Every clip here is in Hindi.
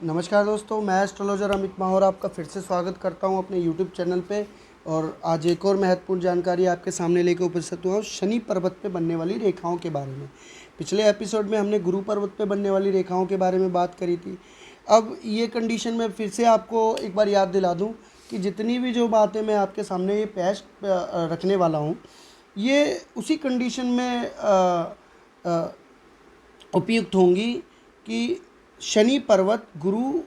नमस्कार दोस्तों, मैं एस्ट्रोलॉजर अमित माहौर आपका फिर से स्वागत करता हूं अपने यूट्यूब चैनल पे। और आज एक और महत्वपूर्ण जानकारी आपके सामने लेकर उपस्थित हुआ हूं शनि पर्वत पे बनने वाली रेखाओं के बारे में। पिछले एपिसोड में हमने गुरु पर्वत पे बनने वाली रेखाओं के बारे में बात करी थी। अब ये कंडीशन में फिर से आपको एक बार याद दिला दूं कि जितनी भी जो बातें मैं आपके सामने ये पेश रखने वाला हूँ, ये उसी कंडीशन में उपयुक्त होंगी कि शनि पर्वत गुरु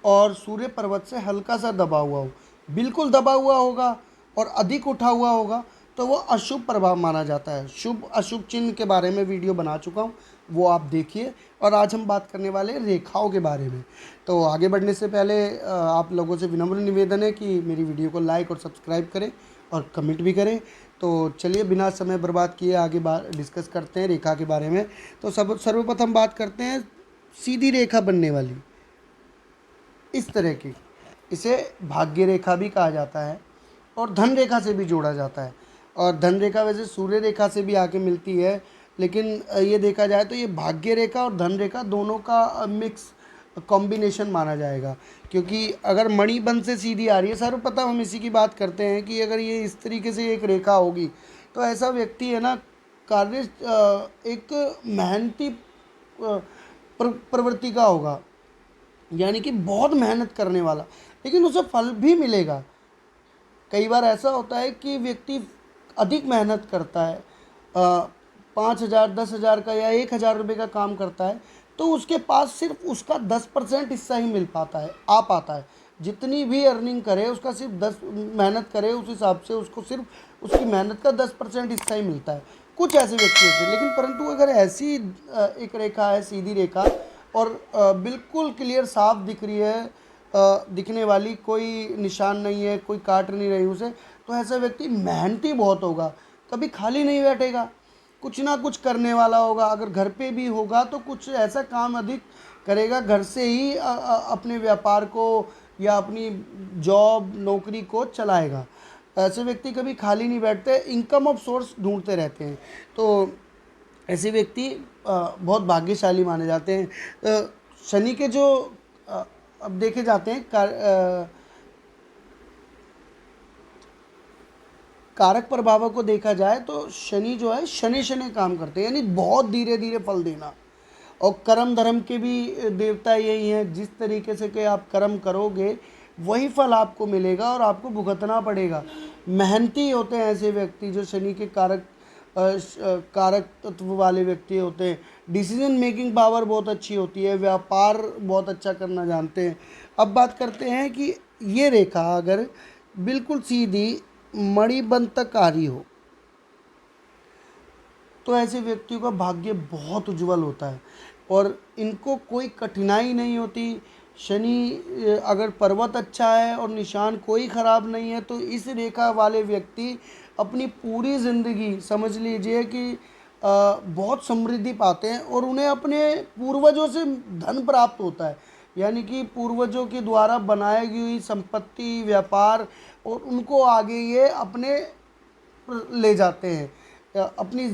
और सूर्य पर्वत से हल्का सा दबा हुआ हो। बिल्कुल दबा हुआ होगा और अधिक उठा हुआ होगा तो वो अशुभ प्रभाव माना जाता है। शुभ अशुभ चिन्ह के बारे में वीडियो बना चुका हूँ, वो आप देखिए। और आज हम बात करने वाले हैं रेखाओं के बारे में। तो आगे बढ़ने से पहले आप लोगों से विनम्र निवेदन है कि मेरी वीडियो को लाइक और सब्सक्राइब करें और कमेंट भी करें। तो चलिए बिना समय बर्बाद किए आगे बात डिस्कस करते हैं रेखा के बारे में। तो सर्वप्रथम बात करते हैं सीधी रेखा बनने वाली, इस तरह की। इसे भाग्य रेखा भी कहा जाता है और धन रेखा से भी जोड़ा जाता है। और धन रेखा वैसे सूर्य रेखा से भी आके मिलती है, लेकिन ये देखा जाए तो ये भाग्य रेखा और धन रेखा दोनों का मिक्स कॉम्बिनेशन माना जाएगा। क्योंकि अगर मणिबंध से सीधी आ रही है, सर्वप्रथम हम इसी की बात करते हैं कि अगर ये इस तरीके से एक रेखा होगी तो ऐसा व्यक्ति है ना, कार्य एक मेहनती प्रवृत्ति का होगा, यानी कि बहुत मेहनत करने वाला, लेकिन उसे फल भी मिलेगा। कई बार ऐसा होता है कि व्यक्ति अधिक मेहनत करता है, 5,000 10,000 का या 1,000 रुपये का काम करता है, तो उसके पास सिर्फ उसका 10% हिस्सा ही मिल पाता है, आ पाता है। जितनी भी अर्निंग करे उसका सिर्फ 10 मेहनत करे उस हिसाब से उसको सिर्फ उसकी मेहनत का 10% हिस्सा ही मिलता है। कुछ ऐसे व्यक्ति होते हैं। लेकिन परंतु अगर ऐसी एक रेखा है, सीधी रेखा, और बिल्कुल क्लियर साफ दिख रही है, दिखने वाली, कोई निशान नहीं है, कोई काट नहीं रही उसे, तो ऐसा व्यक्ति मेहनती बहुत होगा, कभी खाली नहीं बैठेगा, कुछ ना कुछ करने वाला होगा। अगर घर पे भी होगा तो कुछ ऐसा काम अधिक करेगा, घर से ही अपने व्यापार को या अपनी जॉब नौकरी को चलाएगा। ऐसे व्यक्ति कभी खाली नहीं बैठते, इनकम ऑफ सोर्स ढूंढते रहते हैं। तो ऐसे व्यक्ति बहुत भाग्यशाली माने जाते हैं। शनि के जो अब देखे जाते हैं कारक प्रभावों को देखा जाए तो शनि जो है शनि शनि काम करते हैं, यानी बहुत धीरे धीरे फल देना। और कर्म धर्म के भी देवता यही हैं, जिस तरीके से कि आप कर्म करोगे वही फल आपको मिलेगा और आपको भुगतना पड़ेगा। मेहनती होते हैं ऐसे व्यक्ति जो शनि के कारक तत्व वाले व्यक्ति होते हैं। डिसीजन मेकिंग पावर बहुत अच्छी होती है, व्यापार बहुत अच्छा करना जानते हैं। अब बात करते हैं कि ये रेखा अगर बिल्कुल सीधी मणिबंध तक आ रही हो तो ऐसे व्यक्तियों का भाग्य बहुत उज्जवल होता है और इनको कोई कठिनाई नहीं होती। शनि अगर पर्वत अच्छा है और निशान कोई ख़राब नहीं है तो इस रेखा वाले व्यक्ति अपनी पूरी ज़िंदगी समझ लीजिए कि बहुत समृद्धि पाते हैं और उन्हें अपने पूर्वजों से धन प्राप्त होता है। यानी कि पूर्वजों के द्वारा बनाई हुई संपत्ति, व्यापार, और उनको आगे ये अपने ले जाते हैं। अपनी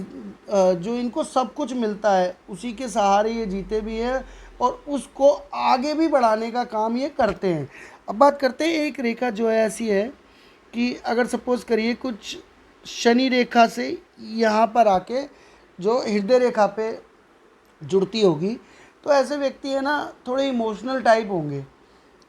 जो इनको सब कुछ मिलता है उसी के सहारे ये जीते भी हैं और उसको आगे भी बढ़ाने का काम ये करते हैं। अब बात करते हैं एक रेखा जो है ऐसी है कि अगर सपोज करिए कुछ शनि रेखा से यहाँ पर आके जो हृदय रेखा पे जुड़ती होगी, तो ऐसे व्यक्ति है ना थोड़े इमोशनल टाइप होंगे।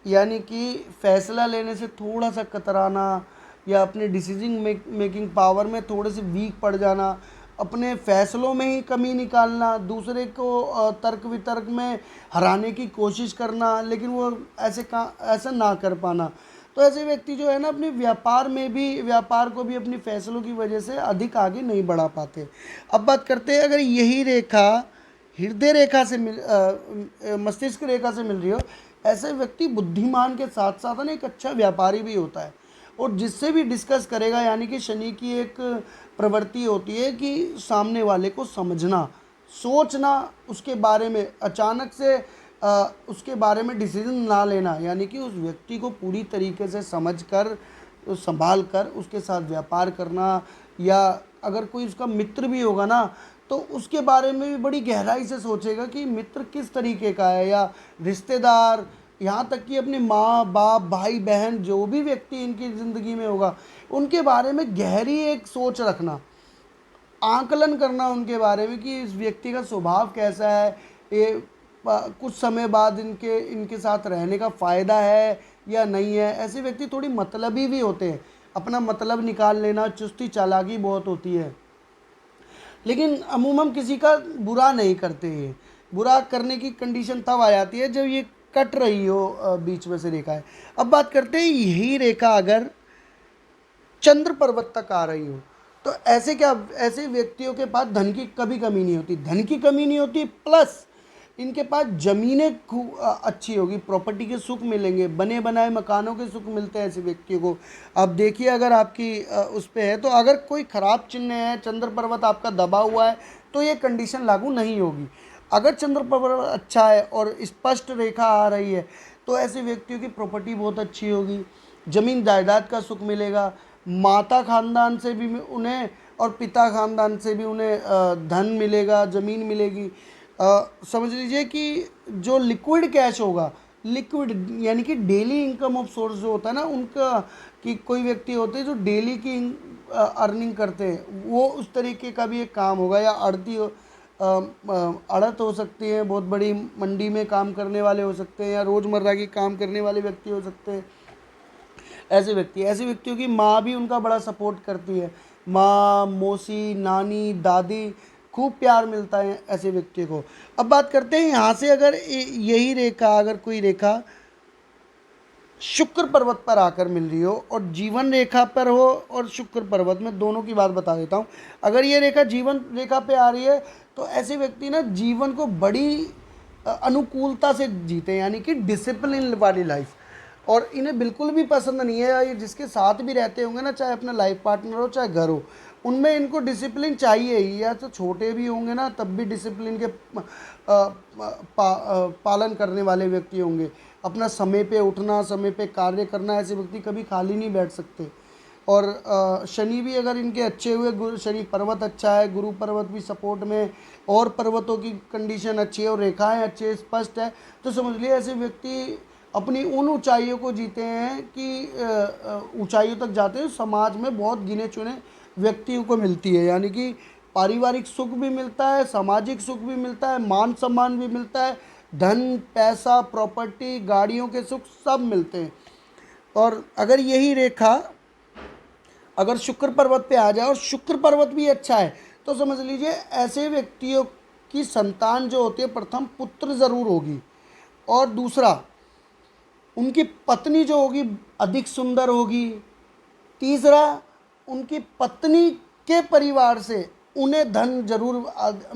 यानी कि फैसला लेने से थोड़ा सा कतराना या अपने डिसीजन मेकिंग पावर में थोड़े से वीक पड़ जाना, अपने फैसलों में ही कमी निकालना, दूसरे को तर्क वितर्क में हराने की कोशिश करना, लेकिन वो ऐसा ना कर पाना। तो ऐसे व्यक्ति जो है ना अपने व्यापार को भी अपनी फैसलों की वजह से अधिक आगे नहीं बढ़ा पाते। अब बात करते हैं अगर यही रेखा हृदय रेखा से मस्तिष्क रेखा से मिल रही हो, ऐसे व्यक्ति बुद्धिमान के साथ साथ ना एक अच्छा व्यापारी भी होता है और जिससे भी डिस्कस करेगा। यानी कि शनि की एक प्रवृत्ति होती है कि सामने वाले को समझना, सोचना, उसके बारे में अचानक से उसके बारे में डिसीजन ना लेना, यानी कि उस व्यक्ति को पूरी तरीके से समझकर संभाल कर उसके साथ व्यापार करना। या अगर कोई उसका मित्र भी होगा ना तो उसके बारे में भी बड़ी गहराई से सोचेगा कि मित्र किस तरीके का है, या रिश्तेदार यहाँ तक कि अपने माँ बाप भाई बहन जो भी व्यक्ति इनकी ज़िंदगी में होगा उनके बारे में गहरी एक सोच रखना, आकलन करना उनके बारे में कि इस व्यक्ति का स्वभाव कैसा है, ये कुछ समय बाद इनके इनके साथ रहने का फ़ायदा है या नहीं है। ऐसे व्यक्ति थोड़ी मतलबी भी होते हैं, अपना मतलब निकाल लेना, चुस्ती चालाकी बहुत होती है, लेकिन अमूमन किसी का बुरा नहीं करते। ये बुरा करने की कंडीशन तब आ जाती है जब ये कट रही हो बीच में से रेखा है। अब बात करते हैं यही रेखा अगर चंद्र पर्वत तक आ रही हो तो ऐसे क्या, ऐसे व्यक्तियों के पास धन की कभी कमी नहीं होती, धन की कमी नहीं होती, प्लस इनके पास ज़मीनें अच्छी होगी, प्रॉपर्टी के सुख मिलेंगे, बने बनाए मकानों के सुख मिलते हैं ऐसे व्यक्तियों को। अब देखिए अगर आपकी उस पे है तो अगर कोई ख़राब चिन्ह है, चंद्र पर्वत आपका दबा हुआ है तो ये कंडीशन लागू नहीं होगी। अगर चंद्र पर्वत अच्छा है और स्पष्ट रेखा आ रही है तो ऐसे व्यक्तियों की प्रॉपर्टी बहुत अच्छी होगी, ज़मीन जायदाद का सुख मिलेगा, माता खानदान से भी उन्हें और पिता खानदान से भी उन्हें धन मिलेगा, ज़मीन मिलेगी। समझ लीजिए कि जो लिक्विड कैश होगा, लिक्विड यानी कि डेली इनकम ऑफ सोर्स जो होता है ना उनका, कि कोई व्यक्ति होते हैं जो डेली की अर्निंग करते हैं, वो उस तरीके का भी एक काम होगा। या आड़त हो सकती है, बहुत बड़ी मंडी में काम करने वाले हो सकते हैं, या रोज़मर्रा की काम करने वाले व्यक्ति हो सकते हैं। ऐसे व्यक्तियों की माँ भी उनका बड़ा सपोर्ट करती है, माँ, मौसी, नानी, दादी, खूब प्यार मिलता है ऐसे व्यक्ति को। अब बात करते हैं यहाँ से अगर यही रेखा, अगर कोई रेखा शुक्र पर्वत पर आकर मिल रही हो और जीवन रेखा पर हो और शुक्र पर्वत में, दोनों की बात बता देता हूँ। अगर ये रेखा जीवन रेखा पे आ रही है तो ऐसे व्यक्ति ना जीवन को बड़ी अनुकूलता से जीते हैं, यानी कि डिसिप्लिन वाली लाइफ, और इन्हें बिल्कुल भी पसंद नहीं है, ये जिसके साथ भी रहते होंगे ना, चाहे अपना लाइफ पार्टनर हो चाहे घर हो, उनमें इनको डिसिप्लिन चाहिए ही। या तो छोटे भी होंगे ना तब भी डिसिप्लिन के पालन करने वाले व्यक्ति होंगे, अपना समय पे उठना, समय पे कार्य करना, ऐसे व्यक्ति कभी खाली नहीं बैठ सकते। और शनि भी अगर इनके अच्छे हुए, शनि पर्वत अच्छा है, गुरु पर्वत भी सपोर्ट में, और पर्वतों की कंडीशन अच्छी है और रेखाएं अच्छी स्पष्ट है, तो समझ लिए ऐसे व्यक्ति अपनी उन ऊंचाइयों को जीते हैं कि ऊंचाइयों तक जाते हैं समाज में बहुत गिने चुने व्यक्तियों को मिलती है। यानी कि पारिवारिक सुख भी मिलता है, सामाजिक सुख भी मिलता है, मान सम्मान भी मिलता है, धन पैसा प्रॉपर्टी गाड़ियों के सुख सब मिलते हैं। और अगर यही रेखा अगर शुक्र पर्वत पे आ जाए और शुक्र पर्वत भी अच्छा है तो समझ लीजिए ऐसे व्यक्तियों की संतान जो होती है, प्रथम पुत्र ज़रूर होगी, और दूसरा उनकी पत्नी जो होगी अधिक सुंदर होगी, तीसरा उनकी पत्नी के परिवार से उन्हें धन जरूर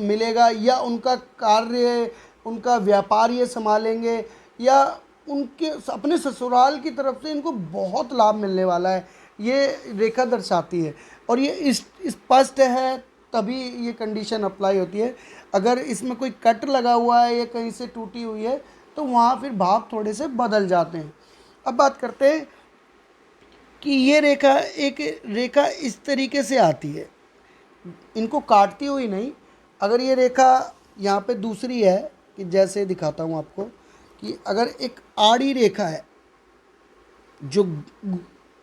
मिलेगा, या उनका कार्य उनका व्यापार ये संभालेंगे, या उनके अपने ससुराल की तरफ से इनको बहुत लाभ मिलने वाला है, ये रेखा दर्शाती है। और ये इस स्पष्ट है तभी ये कंडीशन अप्लाई होती है। अगर इसमें कोई कट लगा हुआ है या कहीं से टूटी हुई है तो वहाँ फिर भाव थोड़े से बदल जाते हैं। अब बात करते हैं कि ये रेखा, एक रेखा इस तरीके से आती है, इनको काटती हुई नहीं। अगर ये रेखा यहाँ पे दूसरी है, कि जैसे दिखाता हूँ आपको, कि अगर एक आड़ी रेखा है जो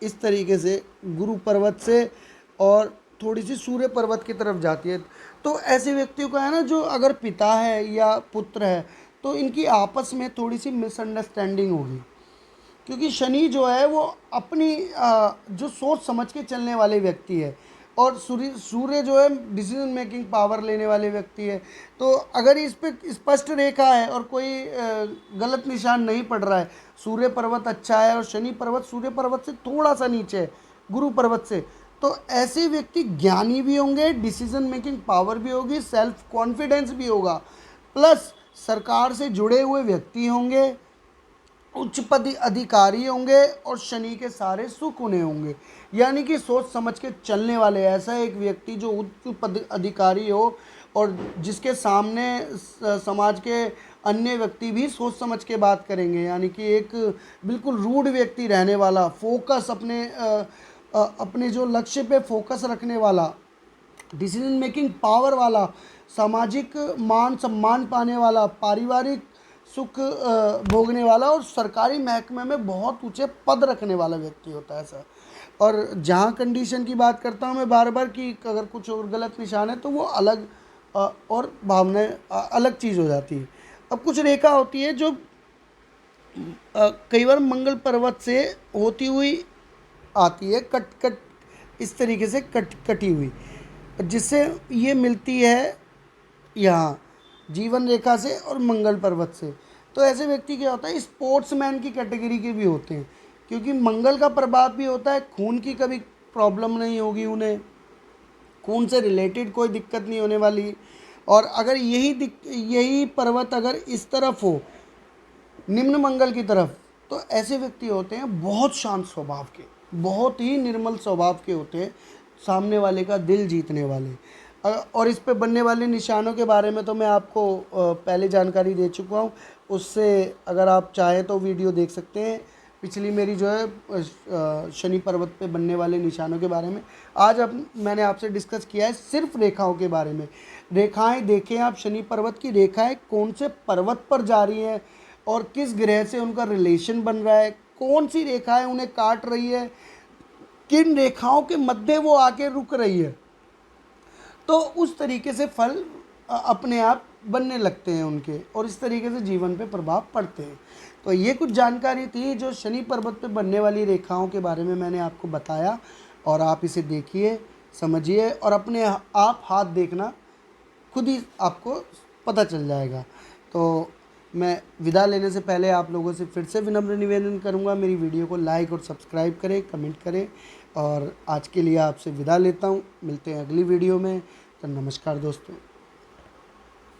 इस तरीके से गुरु पर्वत से और थोड़ी सी सूर्य पर्वत की तरफ जाती है, तो ऐसे व्यक्तियों का है ना, जो अगर पिता है या पुत्र है तो इनकी आपस में थोड़ी सी मिसअंडरस्टैंडिंग होगी, क्योंकि शनि जो है वो अपनी जो सोच समझ के चलने वाले व्यक्ति है, और सूर्य जो है डिसीजन मेकिंग पावर लेने वाले व्यक्ति है। तो अगर इस पे स्पष्ट रेखा है और कोई गलत निशान नहीं पड़ रहा है, सूर्य पर्वत अच्छा है और शनि पर्वत सूर्य पर्वत से थोड़ा सा नीचे है, गुरु पर्वत से, तो ऐसे व्यक्ति ज्ञानी भी होंगे, डिसीजन मेकिंग पावर भी होगी, सेल्फ कॉन्फिडेंस भी होगा, प्लस सरकार से जुड़े हुए व्यक्ति होंगे, उच्च पद अधिकारी होंगे, और शनि के सारे सुख उन्हें होंगे। यानी कि सोच समझ के चलने वाले, ऐसा एक व्यक्ति जो उच्च पद अधिकारी हो और जिसके सामने समाज के अन्य व्यक्ति भी सोच समझ के बात करेंगे, यानी कि एक बिल्कुल रूड व्यक्ति रहने वाला, फोकस अपने जो लक्ष्य पे फोकस रखने वाला, डिसीजन मेकिंग पावर वाला, सामाजिक मान सम्मान पाने वाला, पारिवारिक सुख भोगने वाला और सरकारी महकमे में बहुत ऊंचे पद रखने वाला व्यक्ति होता है सर। और जहाँ कंडीशन की बात करता हूँ मैं बार बार कि अगर कुछ और गलत निशान है तो वो अलग और भावनाएं अलग चीज़ हो जाती है। अब कुछ रेखा होती है जो कई बार मंगल पर्वत से होती हुई आती है, कट कट इस तरीके से कटी हुई, जिससे ये मिलती है यहाँ जीवन रेखा से और मंगल पर्वत से। तो ऐसे व्यक्ति क्या होता है, स्पोर्ट्समैन की कैटेगरी के भी होते हैं, क्योंकि मंगल का प्रभाव भी होता है। खून की कभी प्रॉब्लम नहीं होगी उन्हें, खून से रिलेटेड कोई दिक्कत नहीं होने वाली। और अगर यही पर्वत अगर इस तरफ हो, निम्न मंगल की तरफ, तो ऐसे व्यक्ति होते हैं बहुत शांत स्वभाव के, बहुत ही निर्मल स्वभाव के होते हैं, सामने वाले का दिल जीतने वाले। और इस पे बनने वाले निशानों के बारे में तो मैं आपको पहले जानकारी दे चुका हूँ। उससे अगर आप चाहें तो वीडियो देख सकते हैं पिछली मेरी जो है शनि पर्वत पे बनने वाले निशानों के बारे में। आज अब मैंने आपसे डिस्कस किया है सिर्फ रेखाओं के बारे में। रेखाएं देखें आप, शनि पर्वत की रेखाएं कौन से पर्वत पर जा रही हैं और किस ग्रह से उनका रिलेशन बन रहा है, कौन सी रेखाएं उन्हें काट रही है, किन रेखाओं के मध्य वो आके रुक रही है, तो उस तरीके से फल अपने आप बनने लगते हैं उनके, और इस तरीके से जीवन पे प्रभाव पड़ते हैं। तो ये कुछ जानकारी थी जो शनि पर्वत पे बनने वाली रेखाओं के बारे में मैंने आपको बताया, और आप इसे देखिए, समझिए, और अपने आप हाथ देखना, खुद ही आपको पता चल जाएगा। तो मैं विदा लेने से पहले आप लोगों से फिर से विनम्र निवेदन करूंगा, मेरी वीडियो को लाइक और सब्सक्राइब करें, कमेंट करें। और आज के लिए आपसे विदा लेता हूं, मिलते हैं अगली वीडियो में। तो नमस्कार दोस्तों।